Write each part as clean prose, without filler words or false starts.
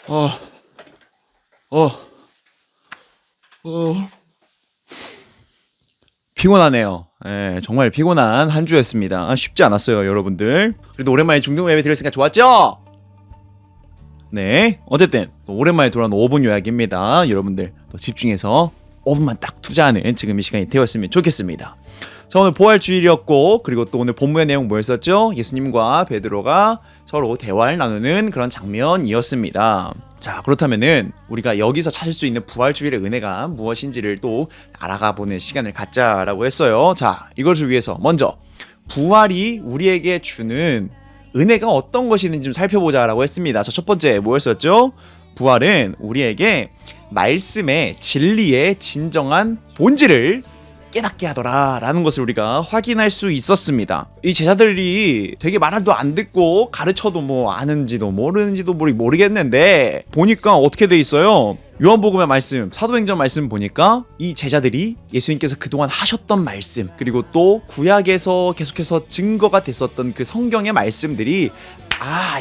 어, 어, 어. 피곤하네요. 예, 정말 피곤한 한 주였습니다. 쉽지 않았어요, 여러분들. 그래도 오랜만에 중등 예배 드렸으니까 좋았죠? 네, 어쨌든 또 오랜만에 돌아온 5분 요약입니다. 여러분들 또 집중해서 5분만 딱 투자하는 지금 이 시간이 되었으면 좋겠습니다. 자, 오늘 부활주일이었고, 그리고 또 오늘 본문의 내용 뭐였었죠? 예수님과 베드로가 서로 대화를 나누는 그런 장면이었습니다. 자, 그렇다면은 우리가 여기서 찾을 수 있는 부활주일의 은혜가 무엇인지를 또 알아가 보는 시간을 갖자라고 했어요. 자, 이것을 위해서 먼저 부활이 우리에게 주는 은혜가 어떤 것이는지 좀 살펴보자라고 했습니다. 자, 첫 번째 뭐였었죠? 부활은 우리에게 말씀의 진리의 진정한 본질을 깨닫게 하더라라는 것을 우리가 확인할 수 있었습니다. 이 제자들이 되게 말도 안 듣고 가르쳐도 뭐 아는지도 모르는지도 모르겠는데 보니까 어떻게 돼 있어요? 요한복음의 말씀, 사도행전 말씀 보니까 이 제자들이 예수님께서 그동안 하셨던 말씀, 그리고 또 구약에서 계속해서 증거가 됐었던 그 성경의 말씀들이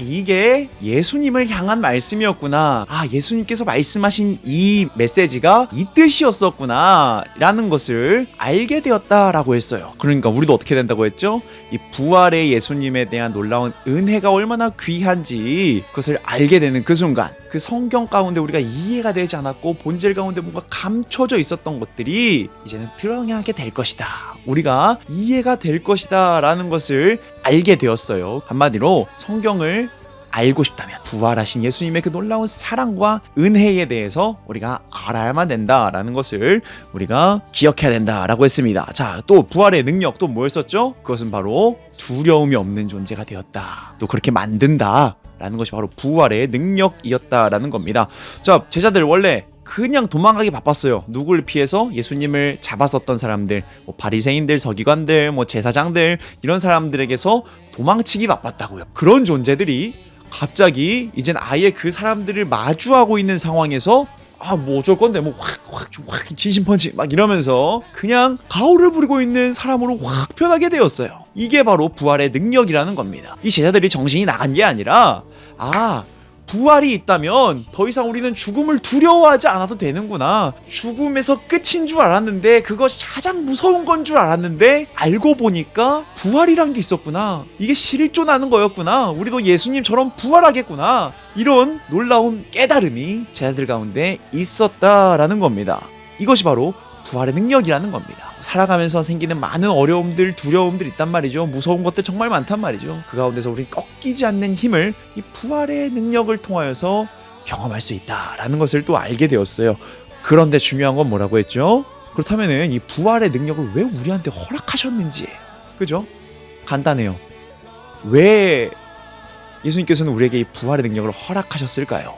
이게 예수님을 향한 말씀이었구나. 예수님께서 말씀하신 이 메시지가 이 뜻이었었구나 라는 것을 알게 되었다라고 했어요. 그러니까 우리도 어떻게 된다고 했죠? 이 부활의 예수님에 대한 놀라운 은혜가 얼마나 귀한지 그것을 알게 되는 그 순간, 그 성경 가운데 우리가 이해가 되지 않았고 본질 가운데 뭔가 감춰져 있었던 것들이 이제는 드러나게 될 것이다, 우리가 이해가 될 것이다 라는 것을 알게 되었어요. 한마디로 성경을 알고 싶다면 부활하신 예수님의 그 놀라운 사랑과 은혜에 대해서 우리가 알아야만 된다라는 것을 우리가 기억해야 된다라고 했습니다. 자, 또 부활의 능력 또 뭐였었죠? 그것은 바로 두려움이 없는 존재가 되었다, 또 그렇게 만든다 라는 것이 바로 부활의 능력이었다라는 겁니다. 자, 제자들 원래 그냥 도망가기 바빴어요. 누굴 피해서? 예수님을 잡았었던 사람들, 바리새인들, 서기관들, 제사장들, 이런 사람들에게서 도망치기 바빴다고요. 그런 존재들이 갑자기 이젠 아예 그 사람들을 마주하고 있는 상황에서 뭐 어쩔 건데 확 진심펀치 막 이러면서 그냥 가오를 부리고 있는 사람으로 확 변하게 되었어요. 이게 바로 부활의 능력이라는 겁니다. 이 제자들이 정신이 나간 게 아니라 부활이 있다면 더 이상 우리는 죽음을 두려워하지 않아도 되는구나, 죽음에서 끝인 줄 알았는데 그것이 가장 무서운 건 줄 알았는데 알고 보니까 부활이란 게 있었구나, 이게 실존하는 거였구나, 우리도 예수님처럼 부활하겠구나, 이런 놀라운 깨달음이 제자들 가운데 있었다라는 겁니다. 이것이 바로 부활의 능력이라는 겁니다. 살아가면서 생기는 많은 어려움들, 두려움들 있단 말이죠. 무서운 것들 정말 많단 말이죠. 그 가운데서 우린 꺾이지 않는 힘을 이 부활의 능력을 통하여서 경험할 수 있다라는 것을 또 알게 되었어요. 그런데 중요한 건 뭐라고 했죠? 그렇다면은 이 부활의 능력을 왜 우리한테 허락하셨는지, 그죠? 간단해요. 왜 예수님께서는 우리에게 이 부활의 능력을 허락하셨을까요?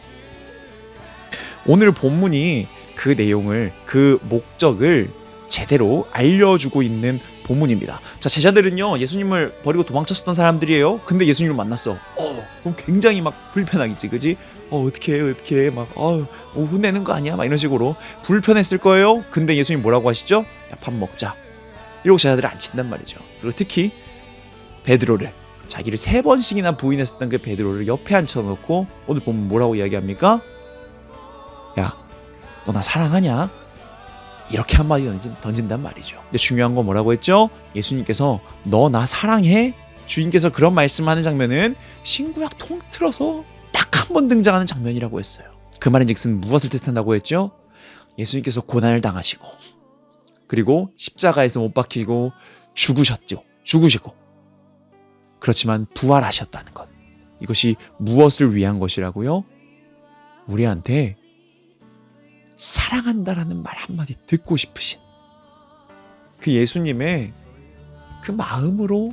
오늘 본문이 그 내용을, 그 목적을 제대로 알려주고 있는 본문입니다. 자, 제자들은요 예수님을 버리고 도망쳤었던 사람들이에요. 근데 예수님을 만났어. 그럼 굉장히 막 불편하겠지, 그지? 어떻게 막 혼내는 거 아니야? 막 이런 식으로 불편했을 거예요. 근데 예수님 뭐라고 하시죠? 야, 밥 먹자. 이러고 제자들을 앉힌단 말이죠. 그리고 특히 베드로를, 자기를 3번씩이나 부인했었던 그 베드로를 옆에 앉혀놓고 오늘 보면 뭐라고 이야기합니까? 야, 너 나 사랑하냐? 이렇게 한마디 던진단 말이죠. 근데 중요한 건 뭐라고 했죠? 예수님께서 너 나 사랑해? 주인께서 그런 말씀하는 장면은 신구약 통틀어서 딱 한 번 등장하는 장면이라고 했어요. 그 말인즉슨 무엇을 뜻한다고 했죠? 예수님께서 고난을 당하시고 그리고 십자가에서 못 박히고 죽으시고 그렇지만 부활하셨다는 것, 이것이 무엇을 위한 것이라고요? 우리한테 사랑한다라는 말 한마디 듣고 싶으신 그 예수님의 그 마음으로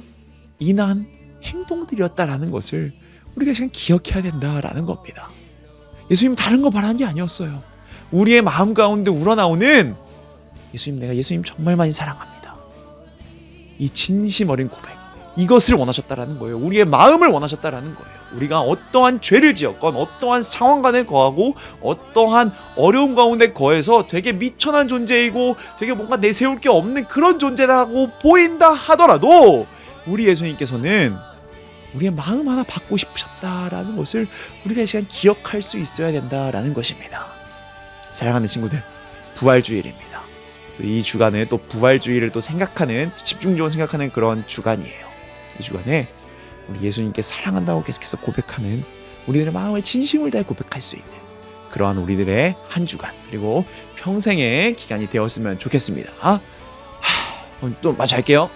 인한 행동들이었다라는 것을 우리가 지금 기억해야 된다라는 겁니다. 예수님 다른 거 바라는 게 아니었어요. 우리의 마음 가운데 우러나오는 예수님, 내가 예수님 정말 많이 사랑합니다, 이 진심 어린 고백, 이것을 원하셨다라는 거예요. 우리의 마음을 원하셨다라는 거예요. 우리가 어떠한 죄를 지었건 어떠한 상황 간에 거하고 어떠한 어려움 가운데 거해서 되게 미천한 존재이고 되게 뭔가 내세울 게 없는 그런 존재라고 보인다 하더라도 우리 예수님께서는 우리의 마음 하나 받고 싶으셨다라는 것을 우리가 이 시간 기억할 수 있어야 된다라는 것입니다. 사랑하는 친구들, 부활주일입니다. 또 이 주간은 또 부활주일을 또 생각하는, 집중적으로 생각하는 그런 주간이에요. 이 주간에 우리 예수님께 사랑한다고 계속해서 고백하는, 우리들의 마음을 진심을 다해 고백할 수 있는 그러한 우리들의 한 주간, 그리고 평생의 기간이 되었으면 좋겠습니다. 오늘 또 마저 할게요.